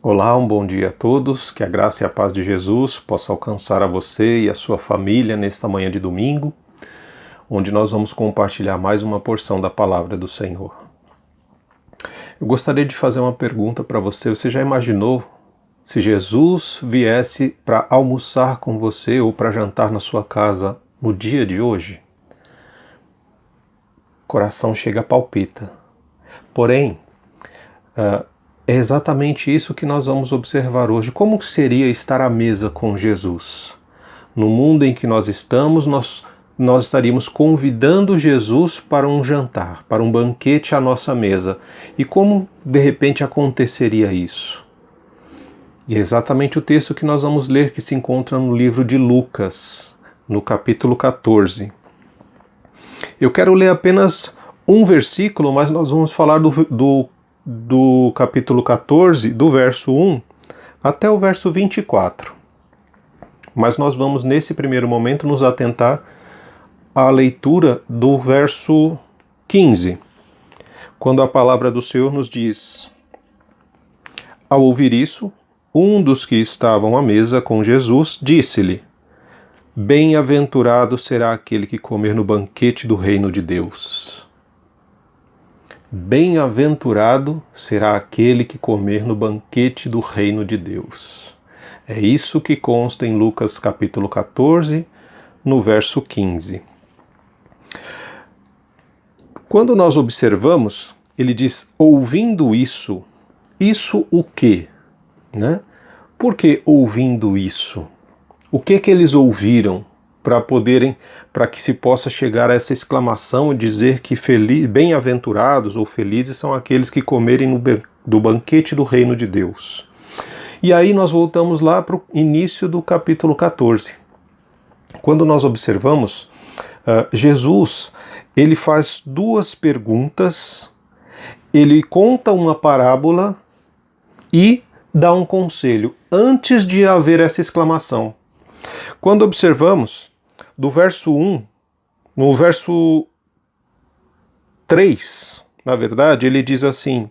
Olá, um bom dia a todos, que a graça e a paz de Jesus possa alcançar a você e a sua família nesta manhã de domingo, onde nós vamos compartilhar mais uma porção da palavra do Senhor. Eu gostaria de fazer uma pergunta para você. Você já imaginou se Jesus viesse para almoçar com você ou para jantar na sua casa no dia de hoje? O coração chega a palpita. Porém, é exatamente isso que nós vamos observar hoje. Como seria estar à mesa com Jesus? No mundo em que nós estamos, nós estaríamos convidando Jesus para um jantar, para um banquete à nossa mesa. E como de repente aconteceria isso? E é exatamente o texto que nós vamos ler, que se encontra no livro de Lucas, no capítulo 14. Eu quero ler apenas um versículo, mas nós vamos falar do capítulo 14, do verso 1 até o verso 24. Mas nós vamos, nesse primeiro momento, nos atentar à leitura do verso 15, quando a palavra do Senhor nos diz: Ao ouvir isso, um dos que estavam à mesa com Jesus disse-lhe: Bem-aventurado será aquele que comer no banquete do reino de Deus. Bem-aventurado será aquele que comer no banquete do reino de Deus. É isso que consta em Lucas capítulo 14, no verso 15. Quando nós observamos, ele diz, ouvindo isso o quê? Né? Por que ouvindo isso? O que eles ouviram para que se possa chegar a essa exclamação e dizer que bem-aventurados ou felizes são aqueles que comerem do banquete do reino de Deus? E aí nós voltamos lá para o início do capítulo 14. Quando nós observamos, Jesus, ele faz duas perguntas, ele conta uma parábola e dá um conselho, antes de haver essa exclamação. Quando observamos, do verso 1, no verso 3, na verdade, ele diz assim: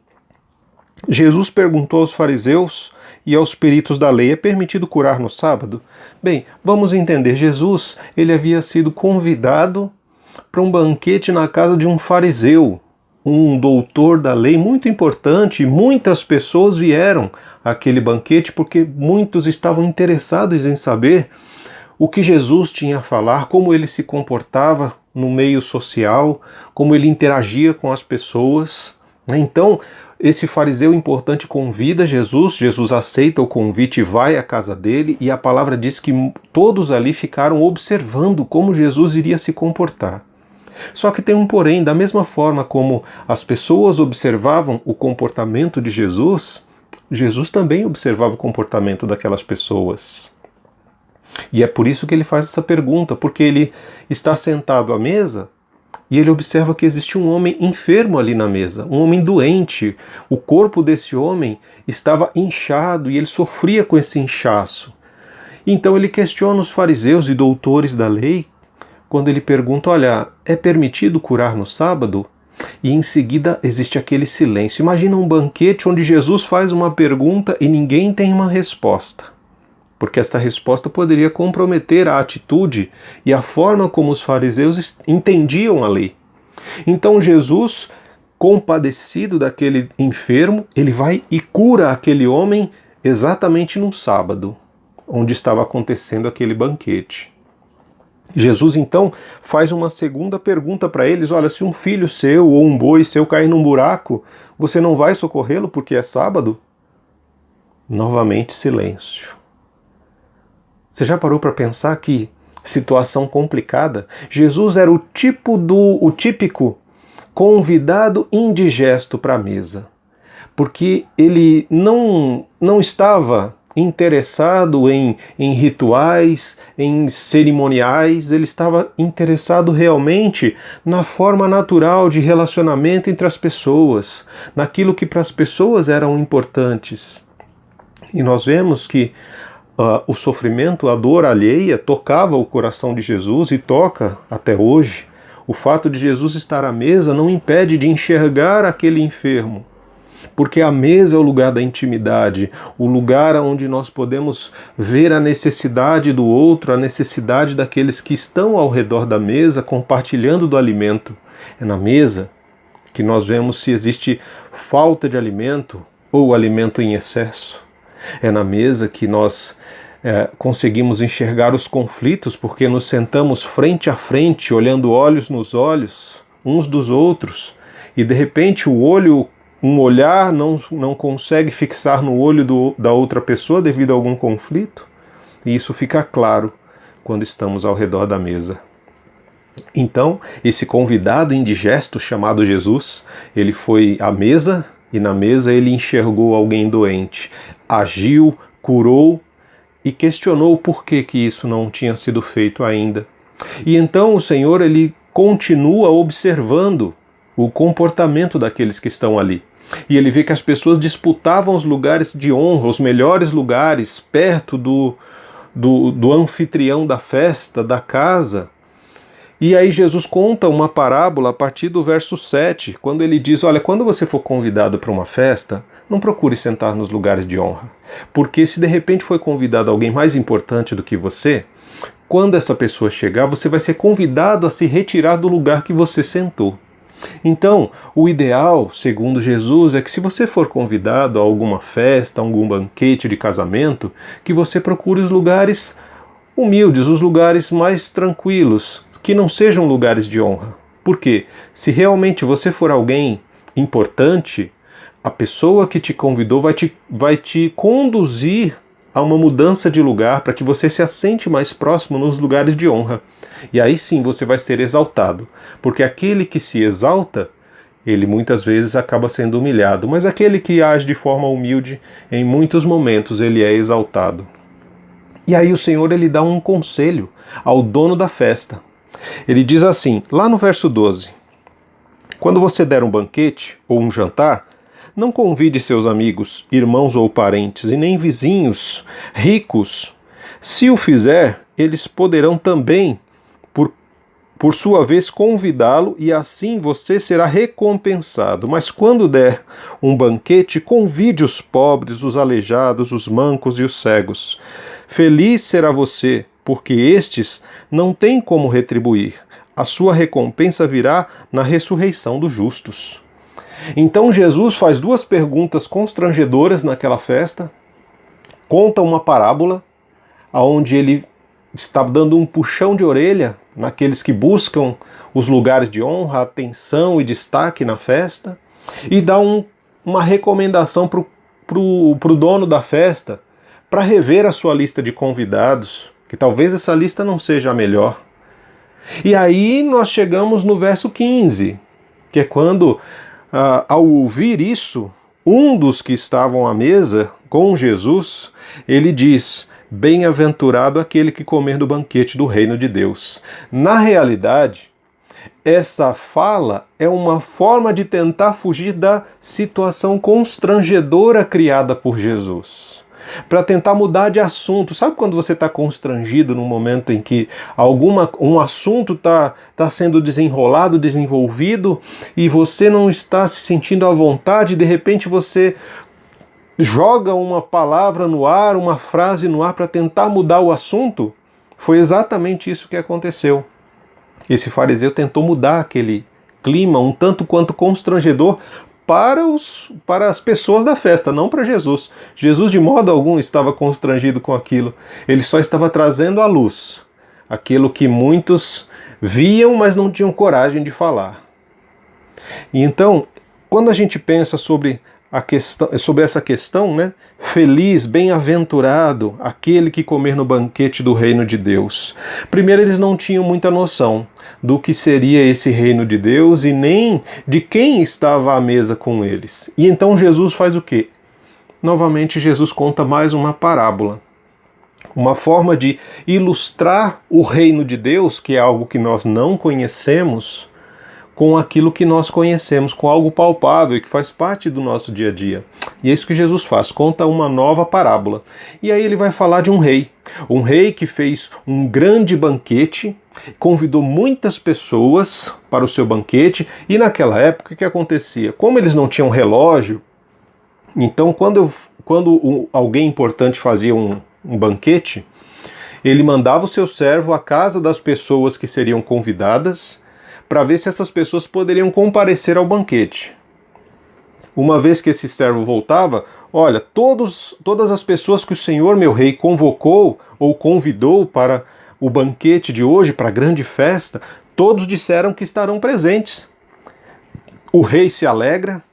Jesus perguntou aos fariseus e aos peritos da lei, é permitido curar no sábado? Bem, vamos entender, Jesus, ele havia sido convidado para um banquete na casa de um fariseu, um doutor da lei muito importante, e muitas pessoas vieram àquele banquete porque muitos estavam interessados em saber o que Jesus tinha a falar, como ele se comportava no meio social, como ele interagia com as pessoas. Então, esse fariseu importante convida Jesus, Jesus aceita o convite e vai à casa dele, e a palavra diz que todos ali ficaram observando como Jesus iria se comportar. Só que tem um porém, da mesma forma como as pessoas observavam o comportamento de Jesus, Jesus também observava o comportamento daquelas pessoas. E é por isso que ele faz essa pergunta, porque ele está sentado à mesa e ele observa que existe um homem enfermo ali na mesa, um homem doente. O corpo desse homem estava inchado e ele sofria com esse inchaço. Então ele questiona os fariseus e doutores da lei, quando ele pergunta, olha, é permitido curar no sábado? E em seguida existe aquele silêncio. Imagina um banquete onde Jesus faz uma pergunta e ninguém tem uma resposta. Porque esta resposta poderia comprometer a atitude e a forma como os fariseus entendiam a lei. Então Jesus, compadecido daquele enfermo, ele vai e cura aquele homem exatamente no sábado, onde estava acontecendo aquele banquete. Jesus então faz uma segunda pergunta para eles, olha, se um filho seu ou um boi seu cair num buraco, você não vai socorrê-lo porque é sábado? Novamente silêncio. Você já parou para pensar que situação complicada? Jesus era o típico convidado indigesto para a mesa, porque ele não estava interessado em rituais, em cerimoniais, ele estava interessado realmente na forma natural de relacionamento entre as pessoas, naquilo que para as pessoas eram importantes. E nós vemos que o sofrimento, a dor alheia tocava o coração de Jesus e toca até hoje. O fato de Jesus estar à mesa não impede de enxergar aquele enfermo. Porque a mesa é o lugar da intimidade, o lugar onde nós podemos ver a necessidade do outro, a necessidade daqueles que estão ao redor da mesa, compartilhando do alimento. É na mesa que nós vemos se existe falta de alimento ou alimento em excesso. É na mesa que nós conseguimos enxergar os conflitos, porque nos sentamos frente a frente, olhando olhos nos olhos uns dos outros, e de repente um olhar não consegue fixar no olho da outra pessoa devido a algum conflito, e isso fica claro quando estamos ao redor da mesa. Então, esse convidado indigesto chamado Jesus, ele foi à mesa e na mesa ele enxergou alguém doente, agiu, curou e questionou por que isso não tinha sido feito ainda. E então o Senhor ele continua observando o comportamento daqueles que estão ali. E ele vê que as pessoas disputavam os lugares de honra, os melhores lugares, perto do anfitrião da festa, da casa. E aí Jesus conta uma parábola a partir do verso 7, quando ele diz, olha, quando você for convidado para uma festa, não procure sentar nos lugares de honra. Porque se de repente foi convidado alguém mais importante do que você, quando essa pessoa chegar, você vai ser convidado a se retirar do lugar que você sentou. Então, o ideal, segundo Jesus, é que se você for convidado a alguma festa, a algum banquete de casamento, que você procure os lugares humildes, os lugares mais tranquilos, que não sejam lugares de honra. Porque se realmente você for alguém importante, a pessoa que te convidou vai te conduzir a uma mudança de lugar para que você se assente mais próximo nos lugares de honra. E aí sim você vai ser exaltado. Porque aquele que se exalta, ele muitas vezes acaba sendo humilhado. Mas aquele que age de forma humilde, em muitos momentos ele é exaltado. E aí o Senhor ele dá um conselho ao dono da festa. Ele diz assim, lá no verso 12, quando você der um banquete ou um jantar, não convide seus amigos, irmãos ou parentes, e nem vizinhos ricos. Se o fizer, eles poderão também, por sua vez, convidá-lo, e assim você será recompensado. Mas quando der um banquete, convide os pobres, os aleijados, os mancos e os cegos. Feliz será você, porque estes não têm como retribuir. A sua recompensa virá na ressurreição dos justos. Então Jesus faz duas perguntas constrangedoras naquela festa, conta uma parábola, onde ele está dando um puxão de orelha naqueles que buscam os lugares de honra, atenção e destaque na festa, e dá uma recomendação para o dono da festa para rever a sua lista de convidados, que talvez essa lista não seja a melhor. E aí nós chegamos no verso 15, que é quando, ao ouvir isso, um dos que estavam à mesa com Jesus, ele diz, bem-aventurado aquele que comer no banquete do reino de Deus. Na realidade, essa fala é uma forma de tentar fugir da situação constrangedora criada por Jesus, para tentar mudar de assunto. Sabe quando você está constrangido num momento em que um assunto está sendo desenrolado, desenvolvido, e você não está se sentindo à vontade, e de repente você joga uma palavra no ar, uma frase no ar para tentar mudar o assunto? Foi exatamente isso que aconteceu. Esse fariseu tentou mudar aquele clima um tanto quanto constrangedor para as pessoas da festa, não para Jesus. Jesus de modo algum estava constrangido com aquilo. Ele só estava trazendo à luz aquilo que muitos viam, mas não tinham coragem de falar. E então, quando a gente pensa sobre essa questão, né? Feliz, bem-aventurado, aquele que comer no banquete do reino de Deus. Primeiro, eles não tinham muita noção do que seria esse reino de Deus e nem de quem estava à mesa com eles. E então Jesus faz o quê? Novamente, Jesus conta mais uma parábola. Uma forma de ilustrar o reino de Deus, que é algo que nós não conhecemos, com aquilo que nós conhecemos, com algo palpável e que faz parte do nosso dia a dia. E é isso que Jesus faz, conta uma nova parábola. E aí ele vai falar de um rei que fez um grande banquete, convidou muitas pessoas para o seu banquete, e naquela época o que acontecia? Como eles não tinham relógio Então, quando alguém importante fazia um banquete, ele mandava o seu servo à casa das pessoas que seriam convidadas para ver se essas pessoas poderiam comparecer ao banquete. Uma vez que esse servo voltava, olha, todas as pessoas que o Senhor, meu rei, convocou ou convidou para o banquete de hoje, para a grande festa, todos disseram que estarão presentes. O rei se alegra,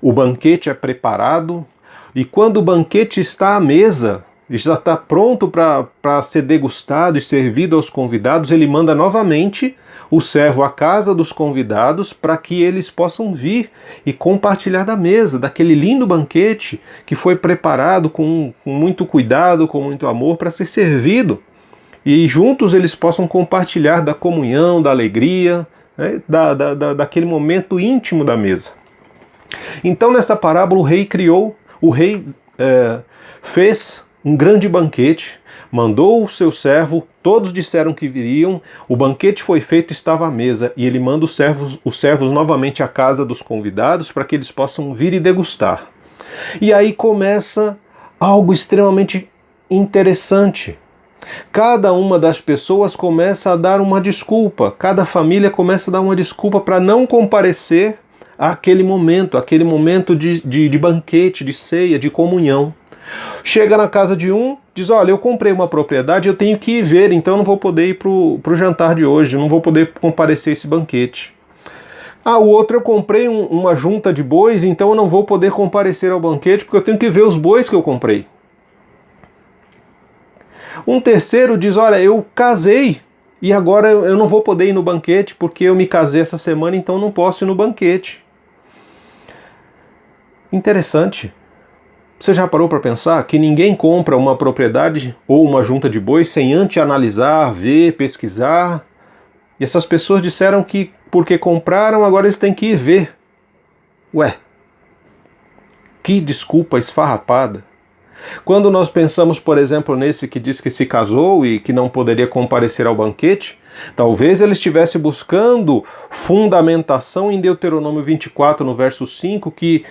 o banquete é preparado, e quando o banquete está à mesa, já está pronto para ser degustado e servido aos convidados, ele manda novamente o servo à casa dos convidados para que eles possam vir e compartilhar da mesa, daquele lindo banquete que foi preparado com muito cuidado, com muito amor para ser servido. E juntos eles possam compartilhar da comunhão, da alegria, né, daquele momento íntimo da mesa. Então nessa parábola o rei fez um grande banquete, mandou o seu servo, todos disseram que viriam, o banquete foi feito, estava à mesa, e ele manda os servos novamente à casa dos convidados para que eles possam vir e degustar. E aí começa algo extremamente interessante. Cada uma das pessoas começa a dar uma desculpa, cada família começa a dar uma desculpa para não comparecer àquele momento de banquete, de ceia, de comunhão. Chega na casa de um, diz, olha, eu comprei uma propriedade, eu tenho que ir ver, então eu não vou poder ir para o jantar de hoje, não vou poder comparecer a esse banquete. Ah, o outro, eu comprei uma junta de bois, então eu não vou poder comparecer ao banquete porque eu tenho que ver os bois que eu comprei. Um terceiro diz, olha, eu casei e agora eu não vou poder ir no banquete porque eu me casei essa semana, então não posso ir no banquete. Interessante. Você já parou para pensar que ninguém compra uma propriedade ou uma junta de bois sem antes analisar, ver, pesquisar? E essas pessoas disseram que porque compraram, agora eles têm que ir ver. Ué, que desculpa esfarrapada. Quando nós pensamos, por exemplo, nesse que diz que se casou e que não poderia comparecer ao banquete, talvez ele estivesse buscando fundamentação em Deuteronômio 24, no verso 5, que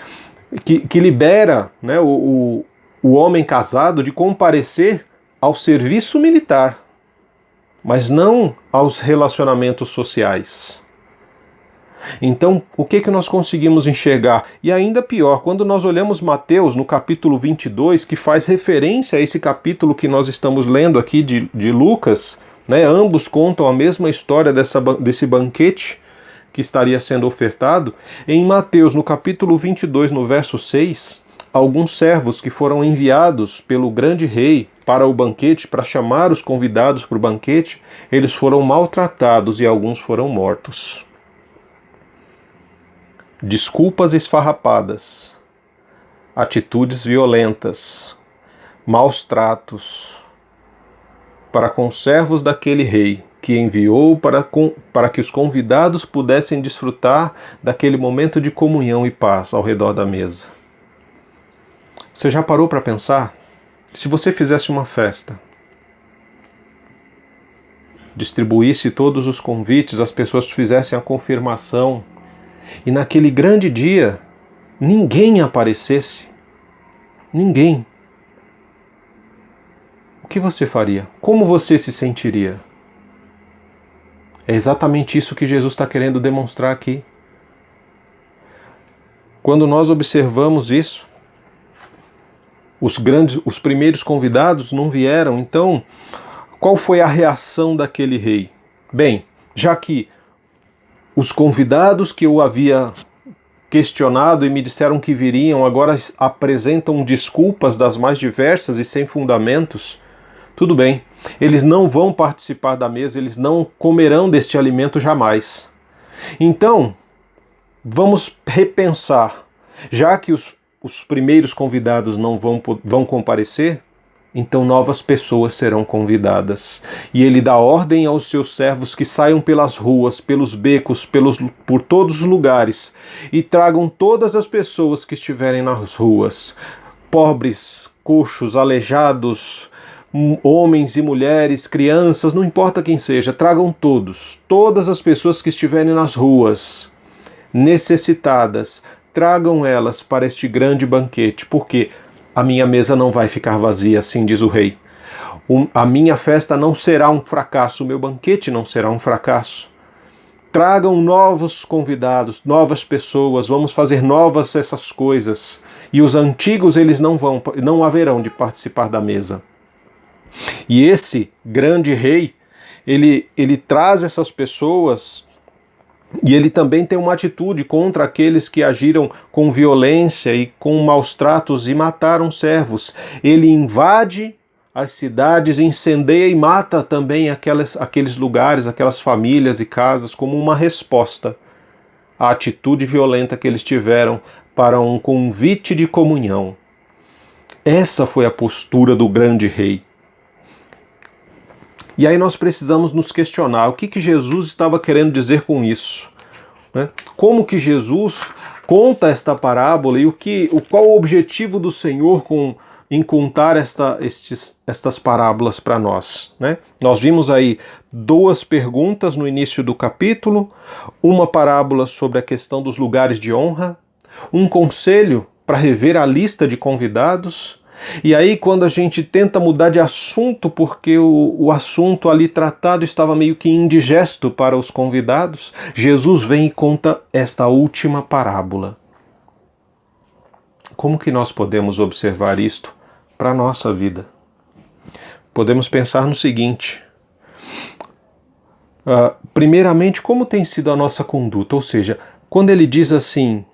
libera, né, o homem casado de comparecer ao serviço militar, mas não aos relacionamentos sociais. Então, o que nós conseguimos enxergar? E ainda pior, quando nós olhamos Mateus no capítulo 22, que faz referência a esse capítulo que nós estamos lendo aqui de Lucas, né, ambos contam a mesma história desse banquete que estaria sendo ofertado. Em Mateus, no capítulo 22, no verso 6, alguns servos que foram enviados pelo grande rei para o banquete, para chamar os convidados para o banquete, eles foram maltratados e alguns foram mortos. Desculpas esfarrapadas, atitudes violentas, maus tratos para com servos daquele rei que enviou para que os convidados pudessem desfrutar daquele momento de comunhão e paz ao redor da mesa. Você já parou para pensar? Se você fizesse uma festa, distribuísse todos os convites, as pessoas fizessem a confirmação, e naquele grande dia ninguém aparecesse, ninguém, o que você faria? Como você se sentiria? É exatamente isso que Jesus está querendo demonstrar aqui. Quando nós observamos isso, os primeiros convidados não vieram, então qual foi a reação daquele rei? Bem, já que os convidados que eu havia questionado e me disseram que viriam, agora apresentam desculpas das mais diversas e sem fundamentos, tudo bem, eles não vão participar da mesa, eles não comerão deste alimento jamais. Então, vamos repensar, já que os primeiros convidados não vão comparecer, então novas pessoas serão convidadas. E ele dá ordem aos seus servos que saiam pelas ruas, pelos becos, por todos os lugares, e tragam todas as pessoas que estiverem nas ruas, pobres, coxos, aleijados, homens e mulheres, crianças, não importa quem seja, tragam todas as pessoas que estiverem nas ruas, necessitadas, tragam elas para este grande banquete, porque a minha mesa não vai ficar vazia, assim diz o rei. A minha festa não será um fracasso, o meu banquete não será um fracasso. Tragam novos convidados, novas pessoas, vamos fazer novas essas coisas. E os antigos, eles não haverão de participar da mesa. E esse grande rei, ele traz essas pessoas e ele também tem uma atitude contra aqueles que agiram com violência e com maus tratos e mataram servos. Ele invade as cidades, incendeia e mata também aqueles lugares, aquelas famílias e casas, como uma resposta à atitude violenta que eles tiveram para um convite de comunhão. Essa foi a postura do grande rei. E aí nós precisamos nos questionar o que Jesus estava querendo dizer com isso, né? Como que Jesus conta esta parábola e qual o objetivo do Senhor em contar estas parábolas para nós, né? Nós vimos aí 2 perguntas no início do capítulo, uma parábola sobre a questão dos lugares de honra, um conselho para rever a lista de convidados. E aí, quando a gente tenta mudar de assunto, porque o assunto ali tratado estava meio que indigesto para os convidados, Jesus vem e conta esta última parábola. Como que nós podemos observar isto para a nossa vida? Podemos pensar no seguinte: primeiramente, como tem sido a nossa conduta? Ou seja, quando ele diz assim,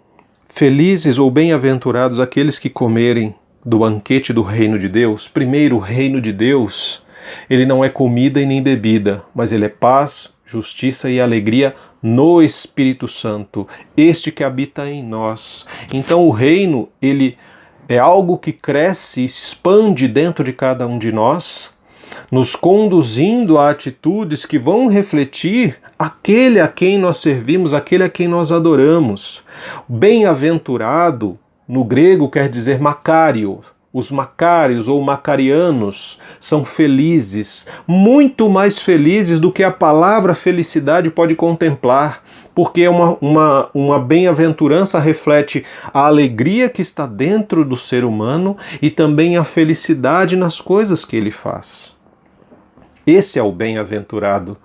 felizes ou bem-aventurados aqueles que comerem do banquete do reino de Deus. Primeiro, o reino de Deus, ele não é comida e nem bebida, mas ele é paz, justiça e alegria no Espírito Santo, este que habita em nós. Então o reino, ele é algo que cresce e se expande dentro de cada um de nós, nos conduzindo a atitudes que vão refletir aquele a quem nós servimos, aquele a quem nós adoramos. Bem-aventurado, no grego quer dizer macário. Os macários ou macarianos são felizes, muito mais felizes do que a palavra felicidade pode contemplar, porque uma bem-aventurança reflete a alegria que está dentro do ser humano e também a felicidade nas coisas que ele faz. Esse é o bem-aventurado.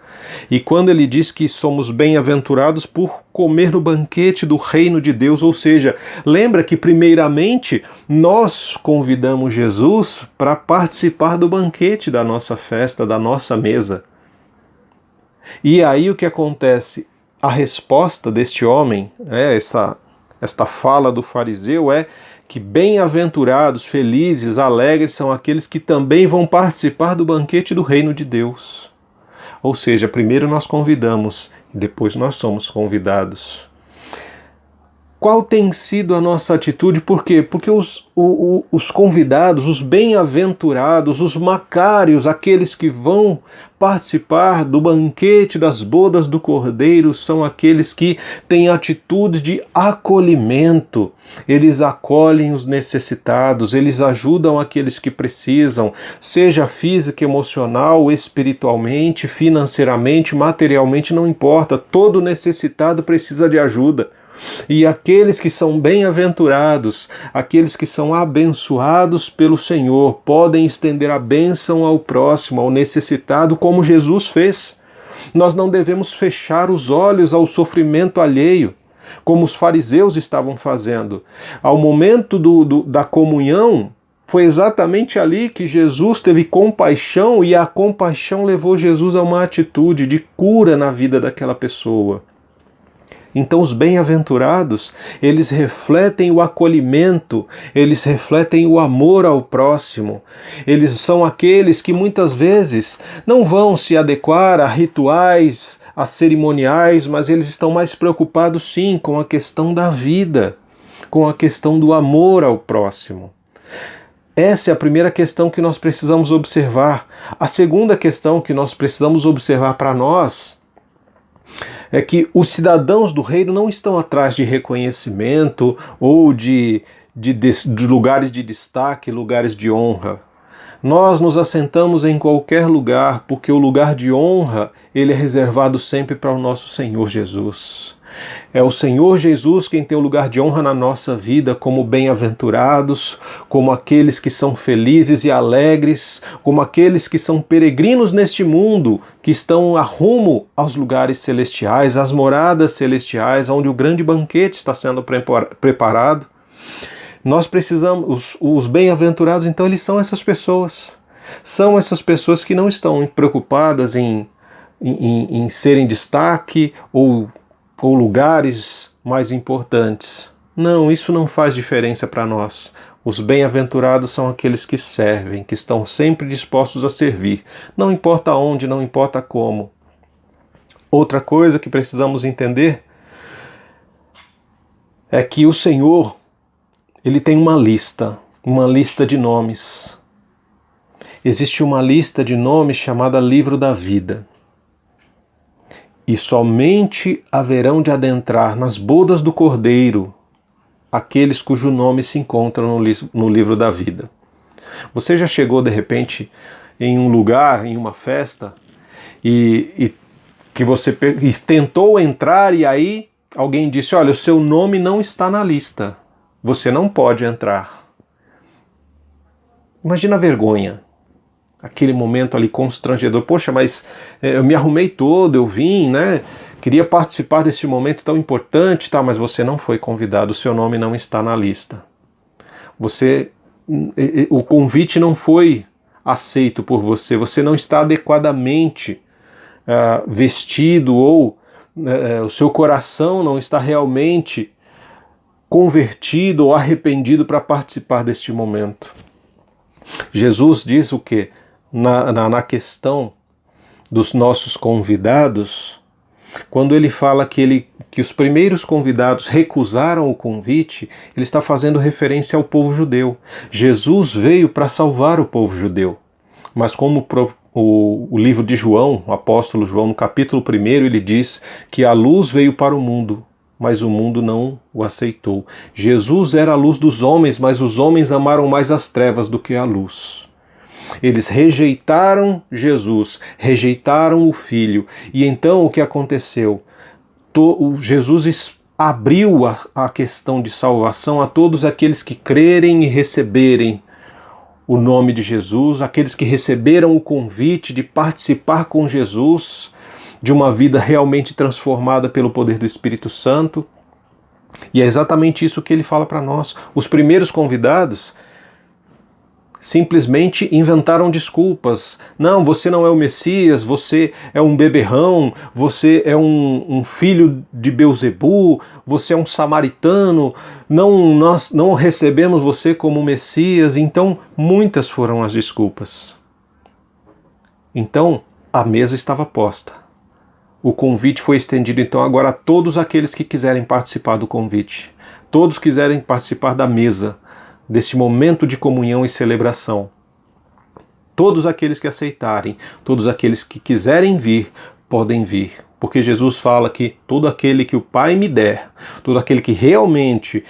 E quando ele diz que somos bem-aventurados por comer no banquete do reino de Deus, ou seja, lembra que primeiramente nós convidamos Jesus para participar do banquete da nossa festa, da nossa mesa. E aí o que acontece? A resposta deste homem, esta fala do fariseu é que bem-aventurados, felizes, alegres são aqueles que também vão participar do banquete do reino de Deus. Ou seja, primeiro nós convidamos, depois nós somos convidados. Qual tem sido a nossa atitude? Por quê? Porque os convidados, os bem-aventurados, os macários, aqueles que vão participar do banquete das bodas do Cordeiro, são aqueles que têm atitudes de acolhimento. Eles acolhem os necessitados, eles ajudam aqueles que precisam, seja física, emocional, espiritualmente, financeiramente, materialmente, não importa. Todo necessitado precisa de ajuda. E aqueles que são bem-aventurados, aqueles que são abençoados pelo Senhor, podem estender a bênção ao próximo, ao necessitado, como Jesus fez. Nós não devemos fechar os olhos ao sofrimento alheio, como os fariseus estavam fazendo. Ao momento da comunhão, foi exatamente ali que Jesus teve compaixão, e a compaixão levou Jesus a uma atitude de cura na vida daquela pessoa. Então os bem-aventurados, eles refletem o acolhimento, eles refletem o amor ao próximo. Eles são aqueles que muitas vezes não vão se adequar a rituais, a cerimoniais, mas eles estão mais preocupados sim com a questão da vida, com a questão do amor ao próximo. Essa é a primeira questão que nós precisamos observar. A segunda questão que nós precisamos observar para nós é que os cidadãos do reino não estão atrás de reconhecimento ou de lugares de destaque, lugares de honra. Nós nos assentamos em qualquer lugar, porque o lugar de honra ele é reservado sempre para o nosso Senhor Jesus. É o Senhor Jesus quem tem o lugar de honra na nossa vida como bem-aventurados, como aqueles que são felizes e alegres, como aqueles que são peregrinos neste mundo, que estão a rumo aos lugares celestiais, às moradas celestiais, onde o grande banquete está sendo preparado. Nós precisamos, os bem-aventurados, então, eles são essas pessoas. São essas pessoas que não estão preocupadas em serem destaque ou lugares mais importantes. Não, isso não faz diferença para nós. Os bem-aventurados são aqueles que servem, que estão sempre dispostos a servir. Não importa onde, não importa como. Outra coisa que precisamos entender é que o Senhor, Ele tem uma lista de nomes. Existe uma lista de nomes chamada Livro da Vida. E somente haverão de adentrar nas bodas do Cordeiro aqueles cujo nome se encontra no livro da vida. Você já chegou de repente em um lugar, em uma festa, e que você tentou entrar e aí alguém disse: olha, o seu nome não está na lista, você não pode entrar. Imagina a vergonha. Aquele momento ali constrangedor. Poxa, mas eu me arrumei todo, eu vim, né? Queria participar desse momento tão importante, tá? Mas você não foi convidado, o seu nome não está na lista. O convite não foi aceito por você, você não está adequadamente vestido ou o seu coração não está realmente convertido ou arrependido para participar deste momento. Jesus diz o quê? Na questão dos nossos convidados, quando ele fala que os primeiros convidados recusaram o convite, ele está fazendo referência ao povo judeu. Jesus veio para salvar o povo judeu, mas como o livro de João, o apóstolo João, no capítulo 1, ele diz que a luz veio para o mundo, mas o mundo não o aceitou. Jesus era a luz dos homens, mas os homens amaram mais as trevas do que a luz. Eles rejeitaram Jesus, rejeitaram o Filho. E então o que aconteceu? Jesus abriu a questão de salvação a todos aqueles que crerem e receberem o nome de Jesus, aqueles que receberam o convite de participar com Jesus de uma vida realmente transformada pelo poder do Espírito Santo. E é exatamente isso que ele fala para nós. Os primeiros convidados simplesmente inventaram desculpas. Não, você não é o Messias, você é um beberrão, você é um filho de Belzebu, você é um samaritano, nós não recebemos você como Messias. Então, muitas foram as desculpas. Então, a mesa estava posta. O convite foi estendido, então, agora a todos aqueles que quiserem participar do convite. Todos quiserem participar da mesa, desse momento de comunhão e celebração. Todos aqueles que aceitarem, todos aqueles que quiserem vir, podem vir. Porque Jesus fala que todo aquele que o Pai me der, todo aquele que realmente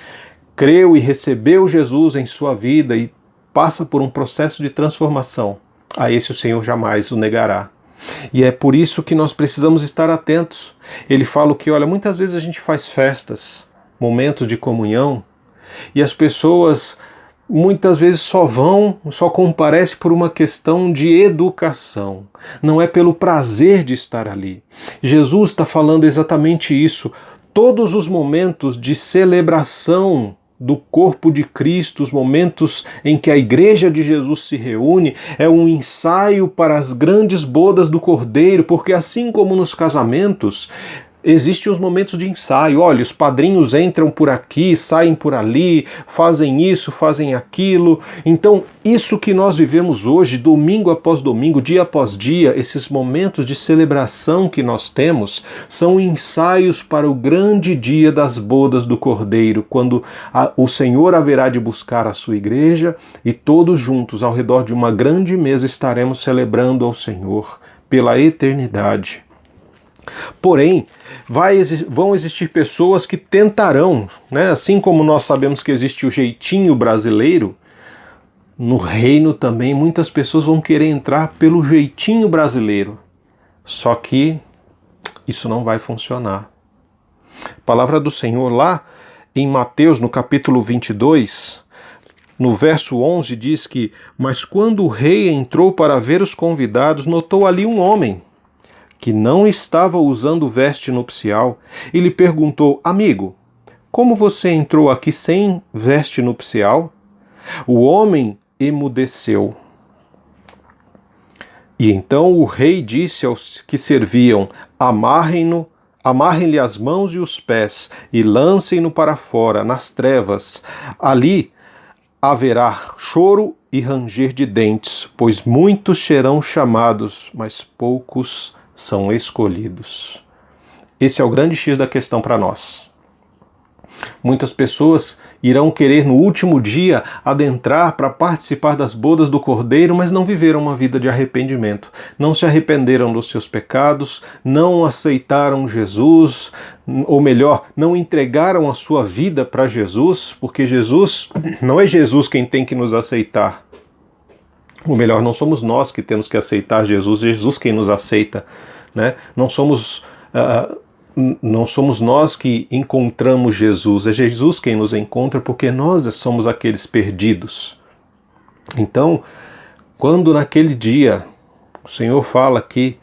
creu e recebeu Jesus em sua vida e passa por um processo de transformação, a esse o Senhor jamais o negará. E é por isso que nós precisamos estar atentos. Ele fala que, olha, muitas vezes a gente faz festas, momentos de comunhão, e as pessoas muitas vezes só comparecem por uma questão de educação. Não é pelo prazer de estar ali. Jesus está falando exatamente isso. Todos os momentos de celebração do corpo de Cristo, os momentos em que a igreja de Jesus se reúne, é um ensaio para as grandes bodas do Cordeiro, porque assim como nos casamentos, existem os momentos de ensaio. Olha, os padrinhos entram por aqui, saem por ali, fazem isso, fazem aquilo. Então, isso que nós vivemos hoje, domingo após domingo, dia após dia, esses momentos de celebração que nós temos, são ensaios para o grande dia das bodas do Cordeiro, quando o Senhor haverá de buscar a sua igreja e todos juntos, ao redor de uma grande mesa, estaremos celebrando ao Senhor pela eternidade. Porém, vão existir pessoas que tentarão, né? Assim como nós sabemos que existe o jeitinho brasileiro, no reino também muitas pessoas vão querer entrar pelo jeitinho brasileiro. Só que isso não vai funcionar. A palavra do Senhor lá em Mateus, no capítulo 22, no verso 11, diz que: mas quando o rei entrou para ver os convidados, notou ali um homem que não estava usando veste nupcial e lhe perguntou: amigo, como você entrou aqui sem veste nupcial? O homem emudeceu. E então o rei disse aos que serviam: amarrem-lhe as mãos e os pés e lancem-no para fora, nas trevas. Ali haverá choro e ranger de dentes, pois muitos serão chamados, mas poucos são escolhidos. Esse é o grande X da questão para nós. Muitas pessoas irão querer no último dia adentrar para participar das bodas do Cordeiro, mas não viveram uma vida de arrependimento. Não se arrependeram dos seus pecados, não aceitaram Jesus, ou melhor, não entregaram a sua vida para Jesus, porque Jesus, não é Jesus quem tem que nos aceitar. Ou melhor, não somos nós que temos que aceitar Jesus, Jesus quem nos aceita, né? Não somos nós que encontramos Jesus, é Jesus quem nos encontra, porque nós somos aqueles perdidos. Então, quando naquele dia o Senhor fala aqui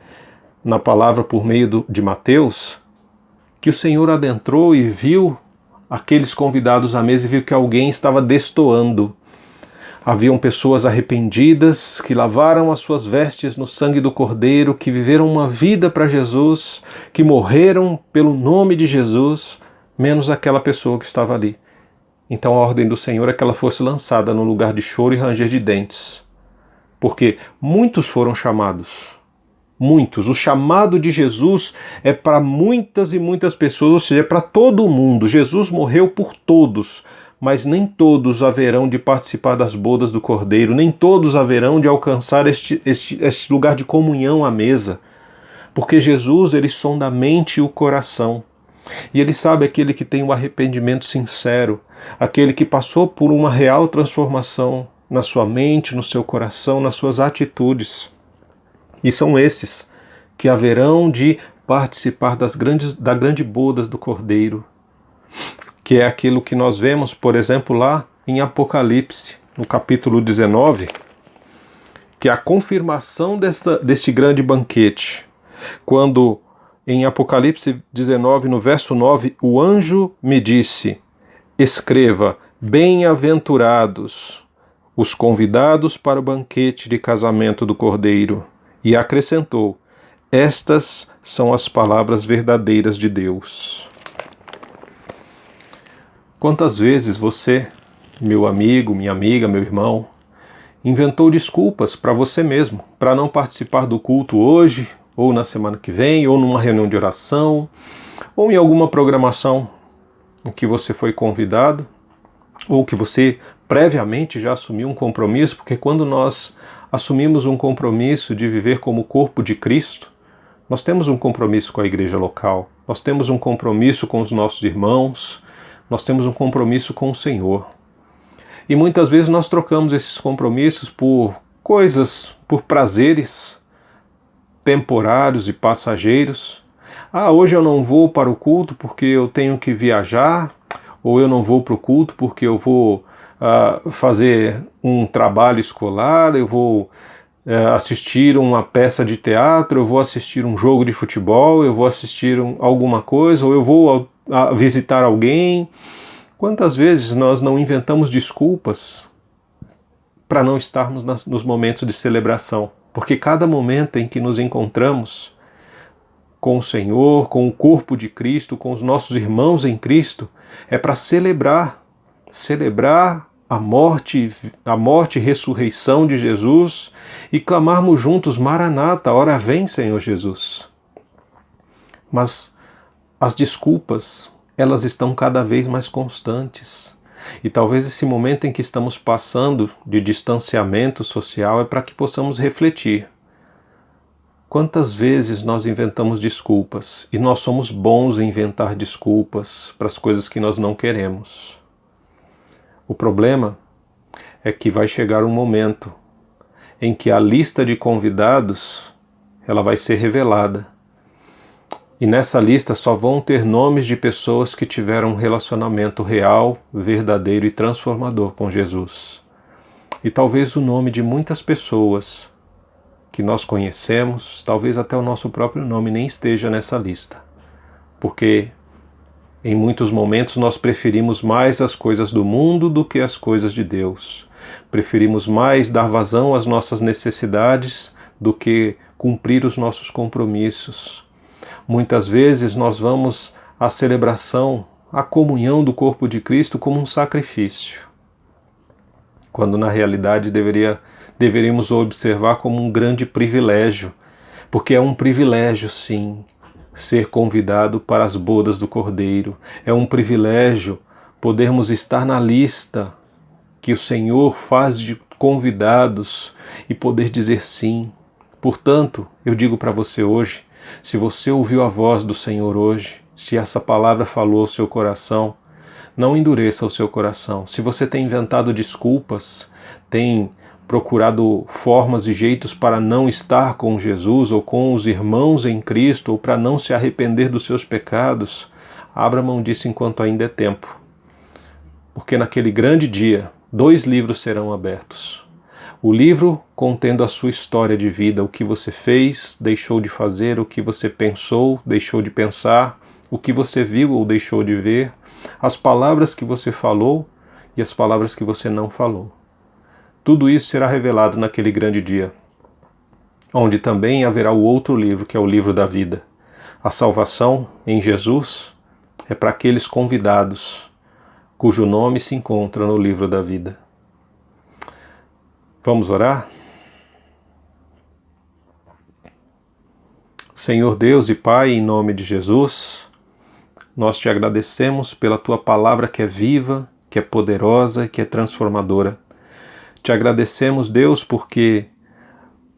na palavra por meio de Mateus, que o Senhor adentrou e viu aqueles convidados à mesa e viu que alguém estava destoando. Haviam pessoas arrependidas, que lavaram as suas vestes no sangue do Cordeiro, que viveram uma vida para Jesus, que morreram pelo nome de Jesus, menos aquela pessoa que estava ali. Então a ordem do Senhor é que ela fosse lançada no lugar de choro e ranger de dentes. Porque muitos foram chamados. Muitos. O chamado de Jesus é para muitas e muitas pessoas, ou seja, é para todo mundo. Jesus morreu por todos, mas nem todos haverão de participar das bodas do Cordeiro, nem todos haverão de alcançar este lugar de comunhão à mesa, porque Jesus, ele sonda a mente e o coração, e ele sabe aquele que tem um arrependimento sincero, aquele que passou por uma real transformação na sua mente, no seu coração, nas suas atitudes, e são esses que haverão de participar da grande boda do Cordeiro, que é aquilo que nós vemos, por exemplo, lá em Apocalipse, no capítulo 19, que é a confirmação deste grande banquete. Quando, em Apocalipse 19, no verso 9, o anjo me disse: escreva, bem-aventurados os convidados para o banquete de casamento do Cordeiro. E acrescentou: estas são as palavras verdadeiras de Deus. Quantas vezes você, meu amigo, minha amiga, meu irmão, inventou desculpas para você mesmo, para não participar do culto hoje, ou na semana que vem, ou numa reunião de oração, ou em alguma programação em que você foi convidado, ou que você previamente já assumiu um compromisso, porque quando nós assumimos um compromisso de viver como corpo de Cristo, nós temos um compromisso com a igreja local, nós temos um compromisso com os nossos irmãos, nós temos um compromisso com o Senhor. E muitas vezes nós trocamos esses compromissos por coisas, por prazeres temporários e passageiros. Hoje eu não vou para o culto porque eu tenho que viajar, ou eu não vou para o culto porque eu vou fazer um trabalho escolar, eu vou assistir uma peça de teatro, eu vou assistir um jogo de futebol, eu vou assistir alguma coisa, ou eu vou visitar alguém. Quantas vezes nós não inventamos desculpas para não estarmos nos momentos de celebração? Porque cada momento em que nos encontramos com o Senhor, com o corpo de Cristo, com os nossos irmãos em Cristo, é para celebrar a morte e ressurreição de Jesus e clamarmos juntos: Maranata, ora vem, Senhor Jesus. Mas as desculpas, elas estão cada vez mais constantes. E talvez esse momento em que estamos passando de distanciamento social é para que possamos refletir. Quantas vezes nós inventamos desculpas, e nós somos bons em inventar desculpas para as coisas que nós não queremos. O problema é que vai chegar um momento em que a lista de convidados ela vai ser revelada. E nessa lista só vão ter nomes de pessoas que tiveram um relacionamento real, verdadeiro e transformador com Jesus. E talvez o nome de muitas pessoas que nós conhecemos, talvez até o nosso próprio nome nem esteja nessa lista. Porque em muitos momentos nós preferimos mais as coisas do mundo do que as coisas de Deus. Preferimos mais dar vazão às nossas necessidades do que cumprir os nossos compromissos. Muitas vezes nós vamos à celebração, à comunhão do corpo de Cristo como um sacrifício, quando na realidade deveríamos observar como um grande privilégio, porque é um privilégio, sim, ser convidado para as bodas do Cordeiro. É um privilégio podermos estar na lista que o Senhor faz de convidados e poder dizer sim. Portanto, eu digo para você hoje, se você ouviu a voz do Senhor hoje, se essa palavra falou ao seu coração, não endureça o seu coração. Se você tem inventado desculpas, tem procurado formas e jeitos para não estar com Jesus ou com os irmãos em Cristo ou para não se arrepender dos seus pecados, abra mão disso enquanto ainda é tempo. Porque naquele grande dia, 2 livros serão abertos. O livro contendo a sua história de vida, o que você fez, deixou de fazer, o que você pensou, deixou de pensar, o que você viu ou deixou de ver, as palavras que você falou e as palavras que você não falou. Tudo isso será revelado naquele grande dia, onde também haverá o outro livro, que é o livro da vida. A salvação em Jesus é para aqueles convidados cujo nome se encontra no livro da vida. Vamos orar? Senhor Deus e Pai, em nome de Jesus, nós te agradecemos pela tua palavra que é viva, que é poderosa e que é transformadora. Te agradecemos, Deus, porque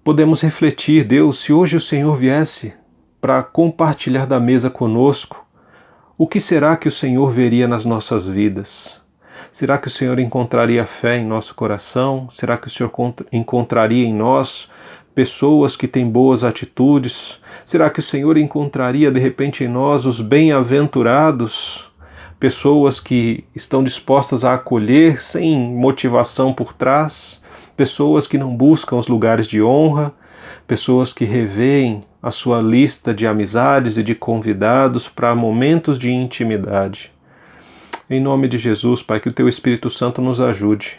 podemos refletir, Deus, se hoje o Senhor viesse para compartilhar da mesa conosco, o que será que o Senhor veria nas nossas vidas? Será que o Senhor encontraria fé em nosso coração? Será que o Senhor encontraria em nós pessoas que têm boas atitudes? Será que o Senhor encontraria de repente em nós os bem-aventurados? Pessoas que estão dispostas a acolher sem motivação por trás, pessoas que não buscam os lugares de honra, pessoas que revêem a sua lista de amizades e de convidados para momentos de intimidade. Em nome de Jesus, Pai, que o Teu Espírito Santo nos ajude.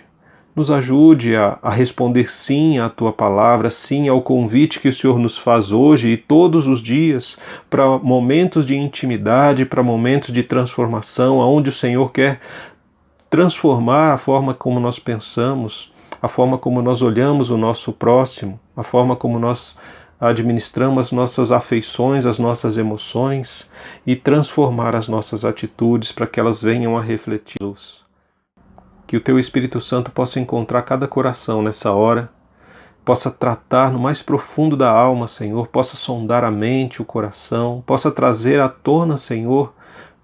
Nos ajude a responder sim à Tua palavra, sim ao convite que o Senhor nos faz hoje e todos os dias para momentos de intimidade, para momentos de transformação, onde o Senhor quer transformar a forma como nós pensamos, a forma como nós olhamos o nosso próximo, a forma como nós administramos as nossas afeições, as nossas emoções e transformar as nossas atitudes para que elas venham a refleti-los. Que o Teu Espírito Santo possa encontrar cada coração nessa hora, possa tratar no mais profundo da alma, Senhor, possa sondar a mente, o coração, possa trazer à tona, Senhor,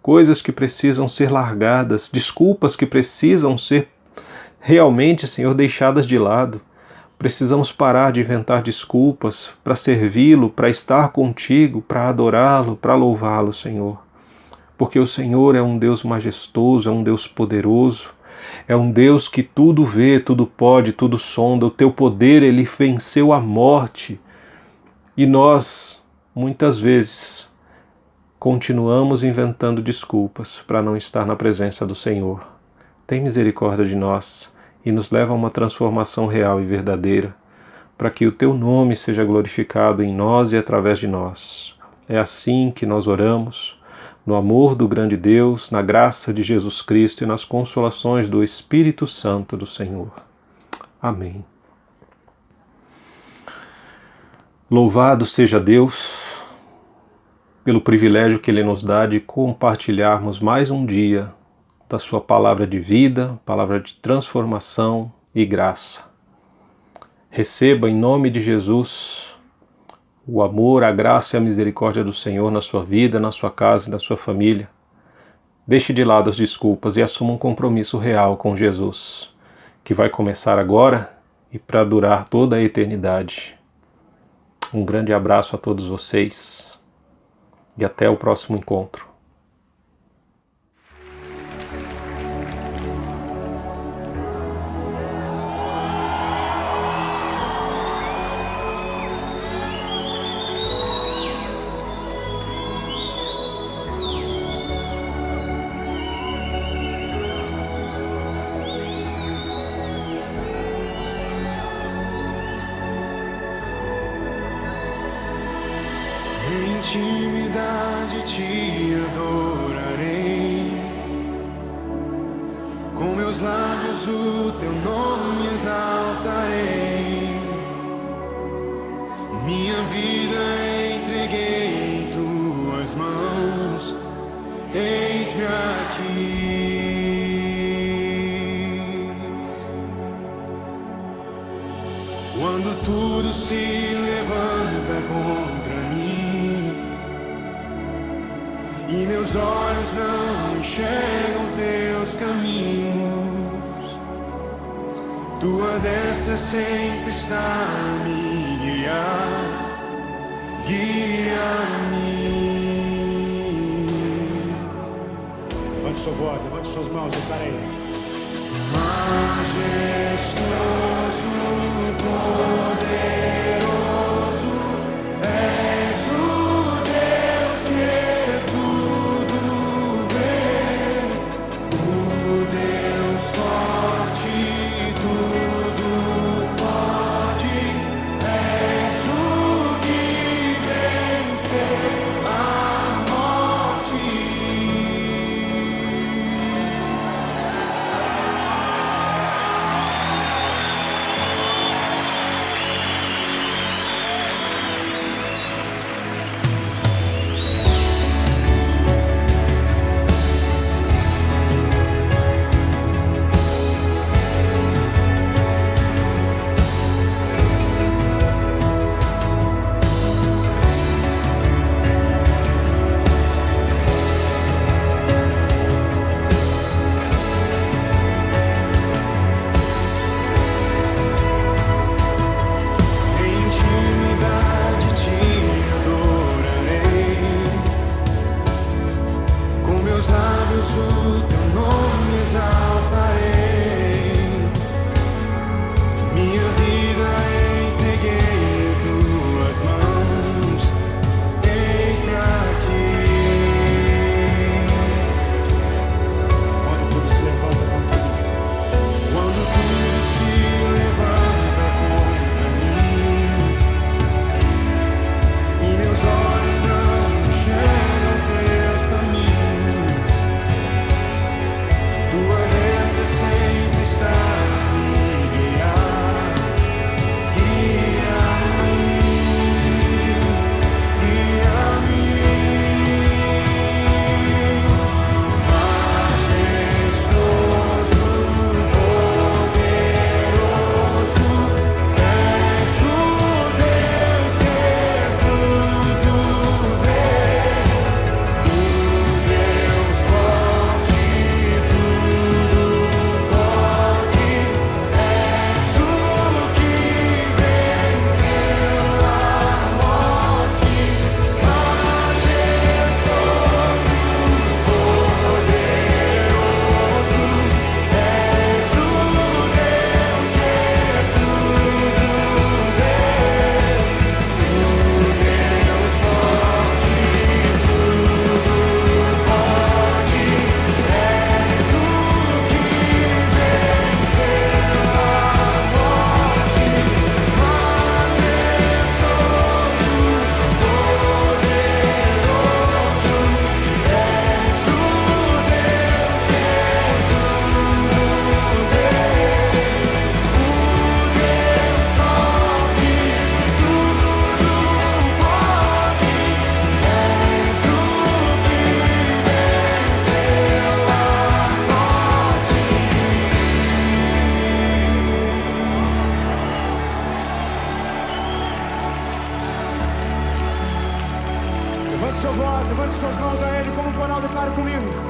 coisas que precisam ser largadas, desculpas que precisam ser realmente, Senhor, deixadas de lado. Precisamos parar de inventar desculpas para servi-lo, para estar contigo, para adorá-lo, para louvá-lo, Senhor. Porque o Senhor é um Deus majestoso, é um Deus poderoso, é um Deus que tudo vê, tudo pode, tudo sonda. O teu poder, ele venceu a morte. E nós, muitas vezes, continuamos inventando desculpas para não estar na presença do Senhor. Tem misericórdia de nós e nos leva a uma transformação real e verdadeira, para que o teu nome seja glorificado em nós e através de nós. É assim que nós oramos, no amor do grande Deus, na graça de Jesus Cristo e nas consolações do Espírito Santo do Senhor. Amém. Louvado seja Deus pelo privilégio que Ele nos dá de compartilharmos mais um dia da sua palavra de vida, palavra de transformação e graça. Receba em nome de Jesus o amor, a graça e a misericórdia do Senhor na sua vida, na sua casa e na sua família. Deixe de lado as desculpas e assuma um compromisso real com Jesus, que vai começar agora e para durar toda a eternidade. Um grande abraço a todos vocês e até o próximo encontro. Em intimidade te adorarei, com meus lábios o teu nome exaltarei. Minha vida entreguei em tuas mãos, eis-me aqui. Quando tudo se levanta contra mim e meus olhos não enxergam teus caminhos, tua destra sempre está a me guiar, guia-me. Levante sua voz, levante suas mãos, declarei. Majestoso, poderoso, és o Deus que tudo vê, o Deus forte, tudo pode, és o que venceu a morte. O teu nome exaltarei, minha vida entreguei em tuas mãos, eis-me aqui. Quando tudo se levanta contra mim, Quando tudo se levanta contra mim e meus olhos não enxergam teus caminhos, tua destra sempre está a me guiar, guia-me, guia-me. Majestoso, poderoso, és o Deus que tudo vê, o Deus forte, tudo pode, és o que venceu a morte. Majestoso, poderoso, és o Deus que tudo vê, o Deus forte, tudo pode, és o que venceu a morte. Majestoso, poderoso, és o Deus que tudo vê, o Deus forte, tudo pode, és o que venceu a morte. levante sua voz, levante suas mãos a Ele, como o coral declara comigo.